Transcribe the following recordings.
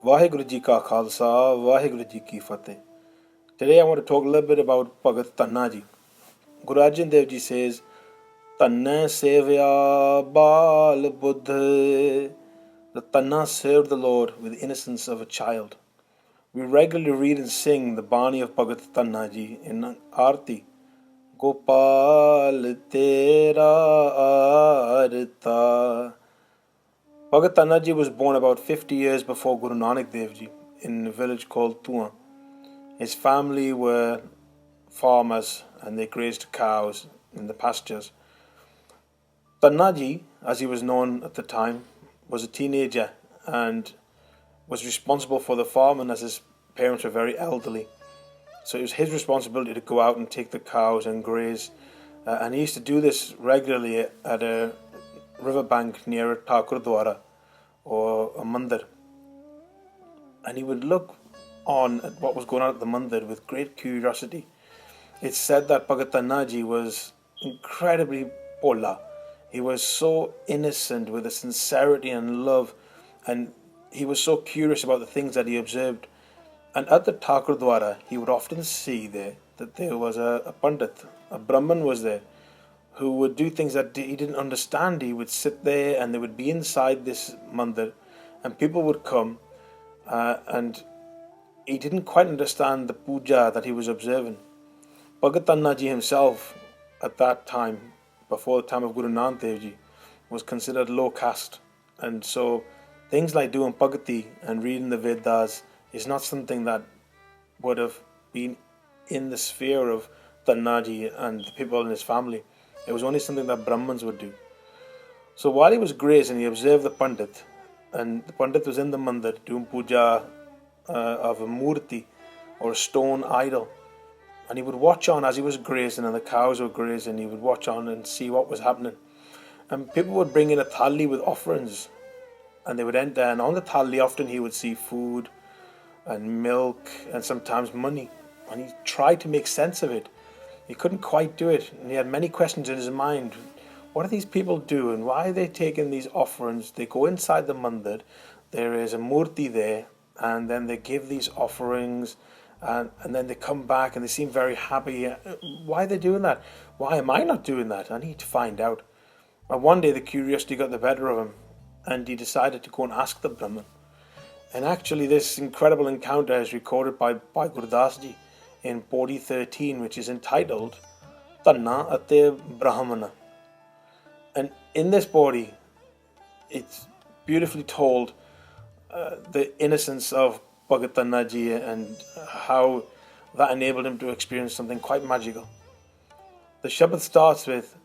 Vaheguru Ji Ka Khalsa, Vaheguru Ji Ki Fateh. Today I want to talk a little bit about Bhagat Tanna Ji. Guru Arjan Dev Ji says, Tanna Sevya Bal Buddha. The Tanna served the Lord with the innocence of a child. We regularly read and sing the Bani of Bhagat Tanna Ji in Aarti. Gopal Tera Arta. Bhagat Tanna Ji was born about 50 years before Guru Nanak Dev Ji in a village called Tuan. His family were farmers and they grazed cows in the pastures. Tanna Ji, as he was known at the time, was a teenager and was responsible for the farm, and as his parents were very elderly. So it was his responsibility to go out and take the cows and graze. And he used to do this regularly at a riverbank near a Gurdwara or a mandir. And he would look on at what was going on at the mandir with great curiosity. It's said that Bhagat Tanna Ji was incredibly pola. He was so innocent with a sincerity and love, and he was so curious about the things that he observed. And at the Gurdwara, he would often see there that there was a Pandit, a Brahman was there, who would do things that he didn't understand. He would sit there and they would be inside this mandir, and people would come and he didn't quite understand the puja that he was observing. Bhagat Tanna Ji himself, at that time, before the time of Guru Nanak Dev Ji, was considered low caste, and so things like doing bhagati and reading the Vedas is not something that would have been in the sphere of Tanna Ji and the people in his family. It was only something that Brahmins would do. So while he was grazing, he observed the Pandit, and the Pandit was in the mandir doing puja of a murti or a stone idol. And he would watch on as he was grazing and the cows were grazing. He would watch on and see what was happening. And people would bring in a thali with offerings, and they would enter, and on the thali often he would see food and milk and sometimes money. And he tried to make sense of it. He couldn't quite do it, and he had many questions in his mind. What are these people doing? Why are they taking these offerings? They go inside the mandir, there is a murti there, and then they give these offerings, and then they come back and they seem very happy. Why are they doing that? Why am I not doing that? I need to find out. And one day the curiosity got the better of him, and he decided to go and ask the Brahman. And actually this incredible encounter is recorded by Gurdas Ji in Podi 13, which is entitled Tanna Ate Brahmana. And in this Podi, it's beautifully told the innocence of Bhagat Tanna Ji and how that enabled him to experience something quite magical. The Shabad starts with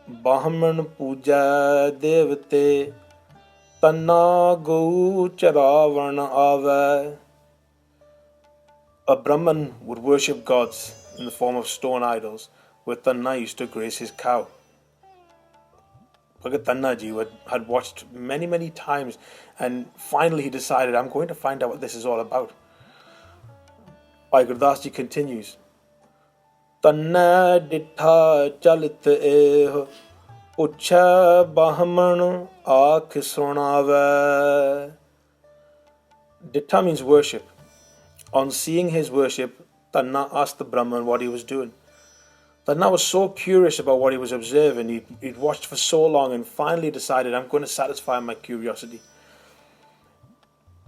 Brahman Puja Devate Tanna Gau Charavarna Ava. A Brahman would worship gods in the form of stone idols, where Tanna used to graze his cow. Bhagat Tanna Ji had watched many times, and finally he decided, I'm going to find out what this is all about. Bhai Gurdas Ji continues, Tanna Dittha Chalit Eh Puchha Brahman Aakh Sunave. Dittha means worship. On seeing his worship, Tanna asked the Brahman what he was doing. Tanna was so curious about what he was observing. He'd watched for so long and finally decided, I'm going to satisfy my curiosity.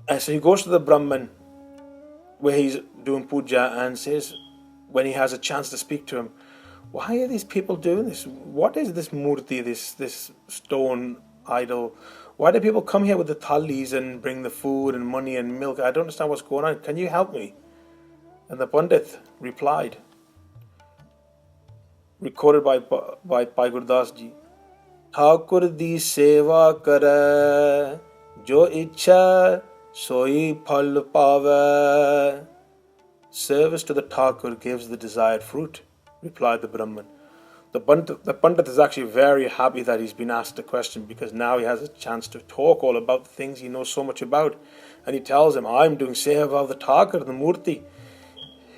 And so he goes to the Brahman where he's doing puja and says, when he has a chance to speak to him, why are these people doing this? What is this murti, this stone idol? Why do people come here with the thalis and bring the food and money and milk? I don't understand what's going on. Can you help me? And the Pandit replied, recorded by Gurdas Ji, Thakur di seva kare, jo ichha soi phal pave. Service to the Thakur gives the desired fruit, replied the Brahman. The Pandit is actually very happy that he's been asked a question, because now he has a chance to talk all about the things he knows so much about. And he tells him, I'm doing seva of the Thakur, the Murti.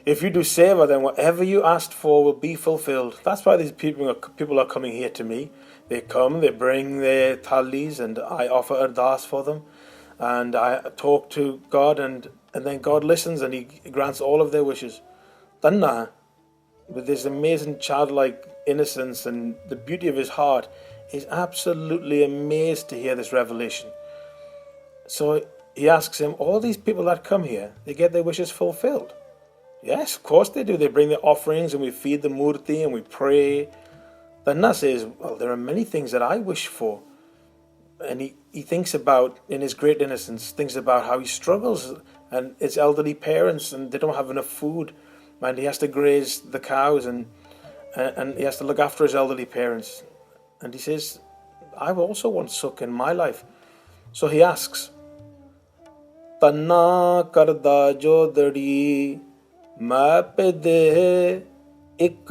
If you do seva, then whatever you asked for will be fulfilled. That's why these people are coming here to me. They come, they bring their thalis, and I offer ardas for them. and I talk to God, and then God listens and He grants all of their wishes. Tanna, with this amazing childlike innocence and the beauty of his heart, is absolutely amazed to hear this revelation. So he asks him, all these people that come here, they get their wishes fulfilled? Yes, of course they do. They bring their offerings and we feed the murti and we pray. Tanna says, well, there are many things that I wish for. And he thinks about, in his great innocence, thinks about how he struggles and his elderly parents and they don't have enough food. And he has to graze the cows and he has to look after his elderly parents. And he says, I also want sukh in my life. So he asks, Tanna karda jo dadi ma pe de ik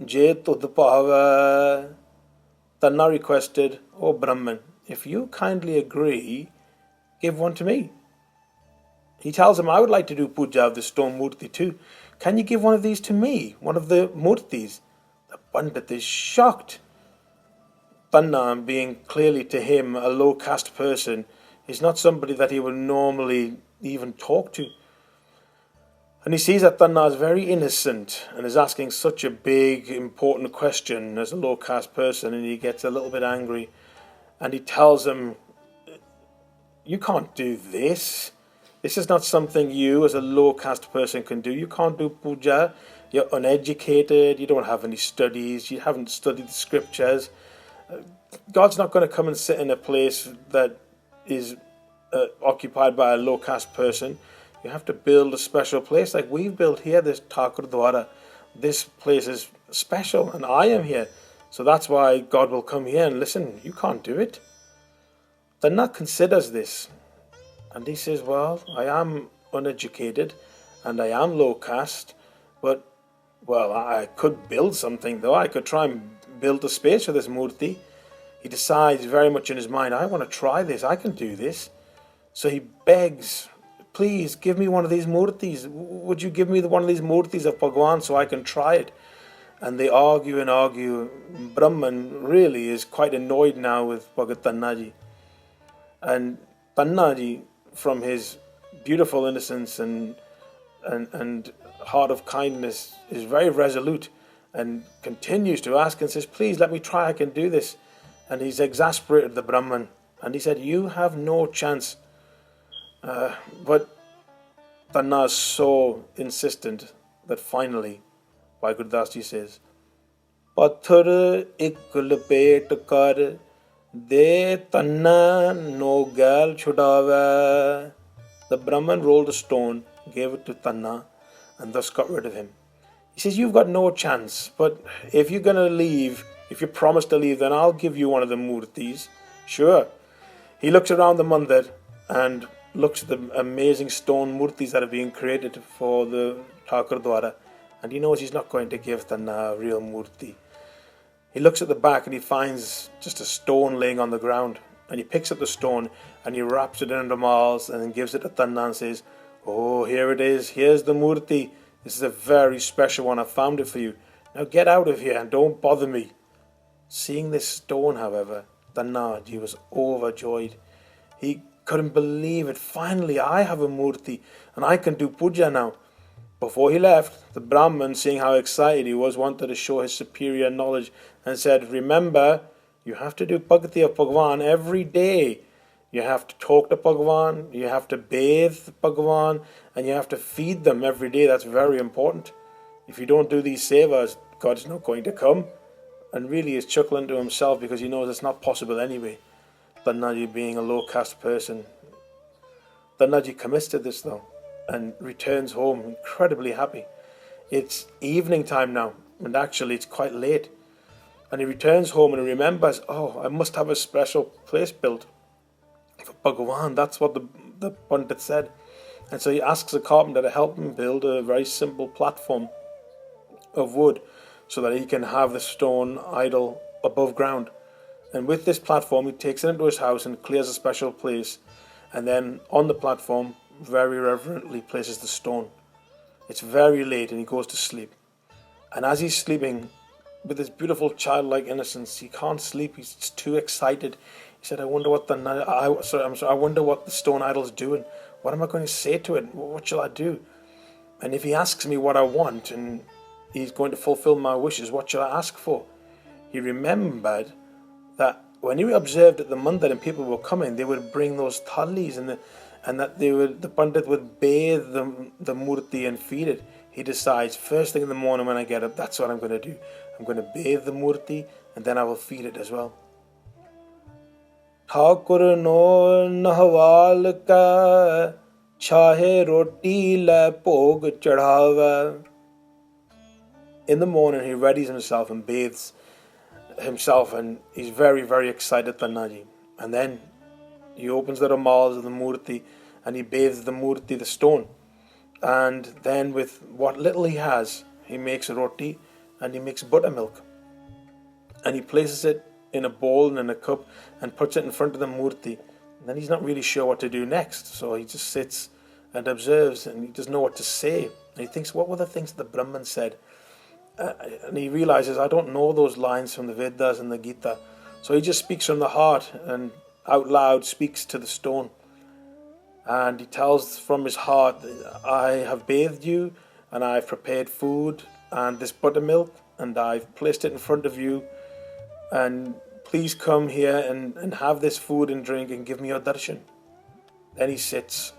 je tud pava. Tanna requested, O Brahman, if you kindly agree, give one to me. He tells him, I would like to do puja of the stone murti too. Can you give one of these to me, one of the murtis? The Pandit is shocked. Tanna, being clearly to him a low caste person, is not somebody that he would normally even talk to. And he sees that Tanna is very innocent and is asking such a big, important question as a low caste person, and he gets a little bit angry. And he tells him, you can't do this. This is not something you as a low caste person can do. You can't do puja. You're uneducated. You don't have any studies. You haven't studied the scriptures. God's not going to come and sit in a place that is occupied by a low caste person. You have to build a special place like we've built here, this Gurdwara. This place is special and I am here. So that's why God will come here and listen, you can't do it. Tanna considers this. And he says, well, I am uneducated and I am low caste, but, well, I could build something though. I could try and build a space for this murti. He decides very much in his mind, I want to try this, I can do this. So he begs, please give me one of these murtis. Would you give me one of these murtis of Bhagwan so I can try it? And they argue and argue. Brahman really is quite annoyed now with Bhagat Tannaji. And Tannaji, from his beautiful innocence and heart of kindness, is very resolute and continues to ask and says, please let me try, I can do this. And he's exasperated the Brahman. And he said, you have no chance. But Tanna is so insistent that finally, Bhai Gurdas Ji says, Pathar ik lapet kar de Tanna no gal chudave. The Brahman rolled a stone, gave it to Tanna, and thus got rid of him. He says, you've got no chance, but if you're going to leave, if you promise to leave, then I'll give you one of the murtis. Sure. He looks around the mandir and looks at the amazing stone murtis that are being created for the Gurdwara, and he knows he's not going to give Tanna a real murti. He looks at the back and he finds just a stone laying on the ground, and he picks up the stone and he wraps it in the malls and then gives it to Tanna and says, oh, here it is, here's the murti. This is a very special one, I found it for you. Now get out of here and don't bother me. Seeing this stone, however, Tannaji was overjoyed. He couldn't believe it. Finally, I have a murti and I can do puja now. Before he left, the Brahman, seeing how excited he was, wanted to show his superior knowledge and said, remember, you have to do bhakti of Bhagwan every day. You have to talk to Bhagwan, you have to bathe Bhagwan, and you have to feed them every day. That's very important. If you don't do these sevas, God's not going to come. And really is chuckling to himself because he knows it's not possible anyway. Tannaji being a low caste person. Tannaji commits to this though and returns home incredibly happy. It's evening time now and actually it's quite late. And he returns home and he remembers, oh, I must have a special place built for Bhagwan. That's what the Pandit said. And so he asks a carpenter to help him build a very simple platform of wood so that he can have the stone idol above ground. And with this platform, he takes it into his house and clears a special place. And then on the platform, very reverently places the stone. It's very late and he goes to sleep. And as he's sleeping, with his beautiful childlike innocence, he can't sleep. He's too excited. He said, I wonder what I wonder what the stone idol's doing. What am I going to say to it? What shall I do? And if he asks me what I want and he's going to fulfill my wishes, what shall I ask for? He remembered that when he observed at the mandir and people were coming, they would bring those thalis and that the pandit would bathe the murti and feed it. He decides, first thing in the morning when I get up, that's what I'm going to do. I'm going to bathe the murti and then I will feed it as well. Thakur no nahwal ka chahe roti la bhog chadhava. In the morning he readies himself and bathes himself, and he's very, very excited, Tannaji. And then he opens the ramals of the murti and he bathes the murti, the stone. And then with what little he has, he makes roti and he makes buttermilk. And he places it in a bowl and in a cup and puts it in front of the murti. And then he's not really sure what to do next. So he just sits and observes and he doesn't know what to say. And he thinks, what were the things that the Brahman said? And he realizes, I don't know those lines from the Vedas and the Gita. So he just speaks from the heart and out loud speaks to the stone. And he tells from his heart, I have bathed you and I've prepared food and this buttermilk and I've placed it in front of you. And please come here and have this food and drink and give me your darshan. Then he sits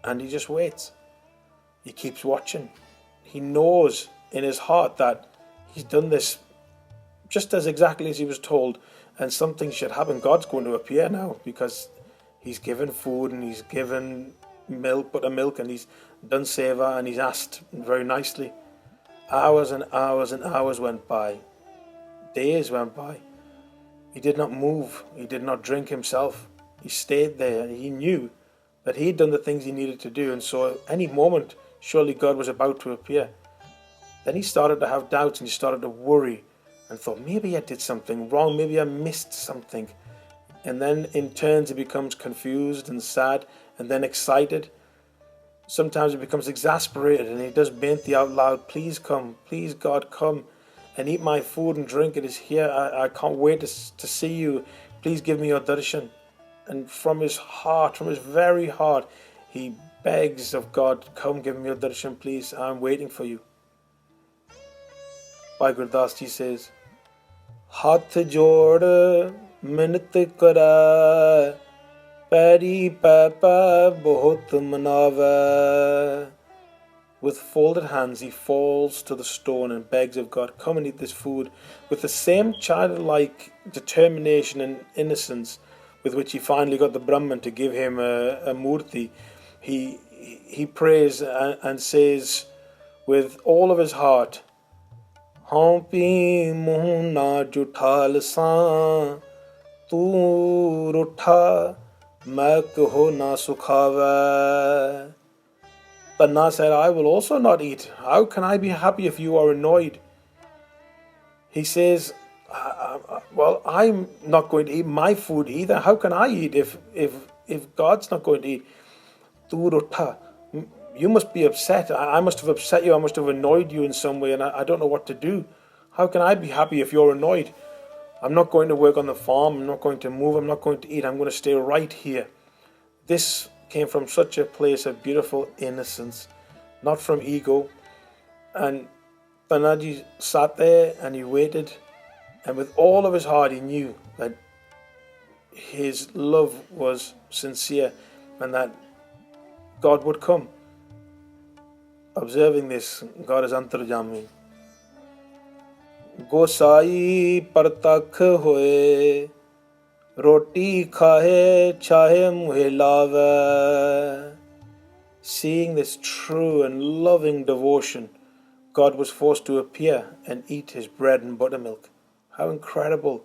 and he just waits. He keeps watching. He knows in his heart that he's done this just as exactly as he was told, and something should happen. God's going to appear now because he's given food and he's given milk, buttermilk, and he's done seva and he's asked very nicely. Hours and hours and hours went by. Days went by. He did not move. He did not drink himself. He stayed there and he knew that he'd done the things he needed to do, and so any moment surely God was about to appear. Then he started to have doubts and he started to worry and thought, maybe I did something wrong, maybe I missed something. And then in turns he becomes confused and sad and then excited. Sometimes he becomes exasperated and he does benti out loud, please come, please God come and eat my food and drink, it is here, I can't wait to see you, please give me your darshan. And from his heart, from his very heart, he begs of God, come give me your darshan please, I'm waiting for you. Bhai Gurdas Ji says, Hath jod minat kara, peri papa bahut manava. With folded hands he falls to the stone and begs of God, come and eat this food. With the same childlike determination and innocence with which he finally got the Brahman to give him a murti, he prays and says with all of his heart, Hampi muhna juthal sa tu rutha mak ho na sukhava. Tanna said, I will also not eat. How can I be happy if you are annoyed? He says, well, I'm not going to eat my food either. How can I eat if God's not going to eat? Tu rutha. You must be upset. I must have upset you. I must have annoyed you in some way and I don't know what to do. How can I be happy if you're annoyed? I'm not going to work on the farm. I'm not going to move. I'm not going to eat. I'm going to stay right here. This came from such a place of beautiful innocence, not from ego. And Tanaji sat there and he waited. And with all of his heart he knew that his love was sincere and that God would come. Observing this, God is antarjami. Gosai partakh hoye, roti khahe chahe muhe lave. Seeing this true and loving devotion, God was forced to appear and eat his bread and buttermilk. How incredible.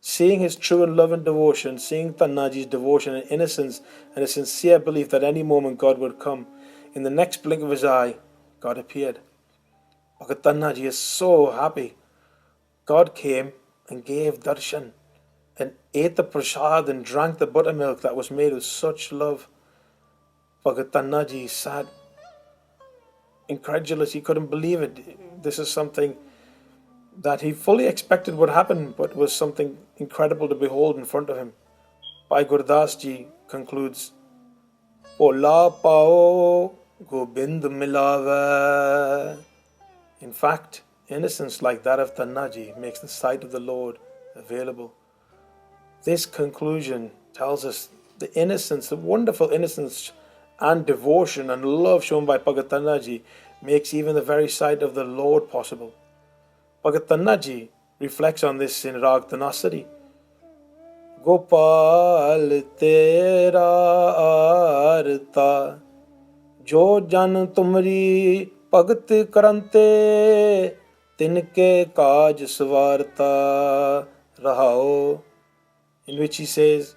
Seeing his true and loving devotion, seeing Tannaji's devotion and innocence and a sincere belief that any moment God would come, in the next blink of his eye, God appeared. Bhagat Tannaji is so happy. God came and gave darshan and ate the prasad and drank the buttermilk that was made with such love. Bhagat Tannaji sat incredulous. He couldn't believe it. This is something that he fully expected would happen, but was something incredible to behold in front of him. Bhai Gurdas Ji concludes, Pola pao gobind milave. In fact, innocence like that of Tanna Ji makes the sight of the Lord available. This conclusion tells us the innocence, the wonderful innocence and devotion and love shown by Bhagat Tanna Ji makes even the very sight of the Lord possible. Bhagat Tanna Ji reflects on this in Rag Tanasari. Gopal tera arta jo jan tumri Bhagat karante tinke kaj swarta rahao. In which he says,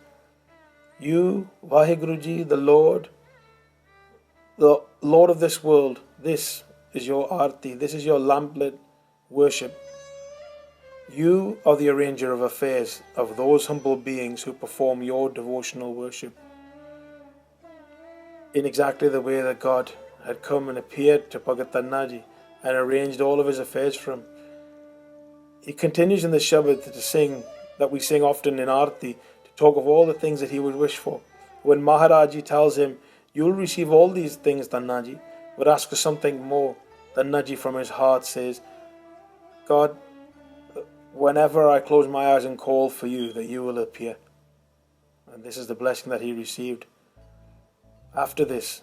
you, Vaheguru Ji, the Lord of this world, this is your arti, this is your lamplit worship. You are the arranger of affairs of those humble beings who perform your devotional worship. In exactly the way that God had come and appeared to Bhagat Tanna Ji and arranged all of his affairs for him. He continues in the Shabad to sing, that we sing often in Arti, to talk of all the things that he would wish for. When Maharaji tells him, you'll receive all these things, Tanna Ji, but ask for something more, Tanna Ji from his heart says, God, whenever I close my eyes and call for you, that you will appear. And this is the blessing that he received. After this,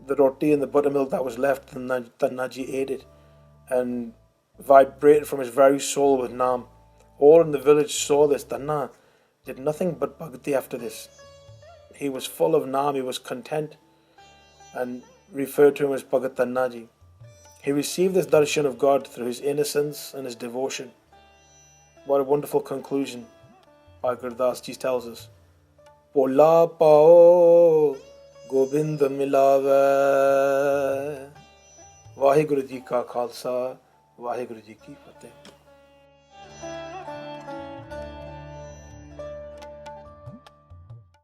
the roti and the buttermilk that was left, Tanna Ji ate it and vibrated from his very soul with Naam. All in the village saw this. Tanna did nothing but bhakti after this. He was full of Naam, he was content, and referred to him as Bhagat Tanna Ji. He received this darshan of God through his innocence and his devotion. What a wonderful conclusion Bhai Gurdas Ji tells us. Pola pao gobind milave. Vaheguru Ji ka Khalsa, Vaheguru Ji ki Fateh.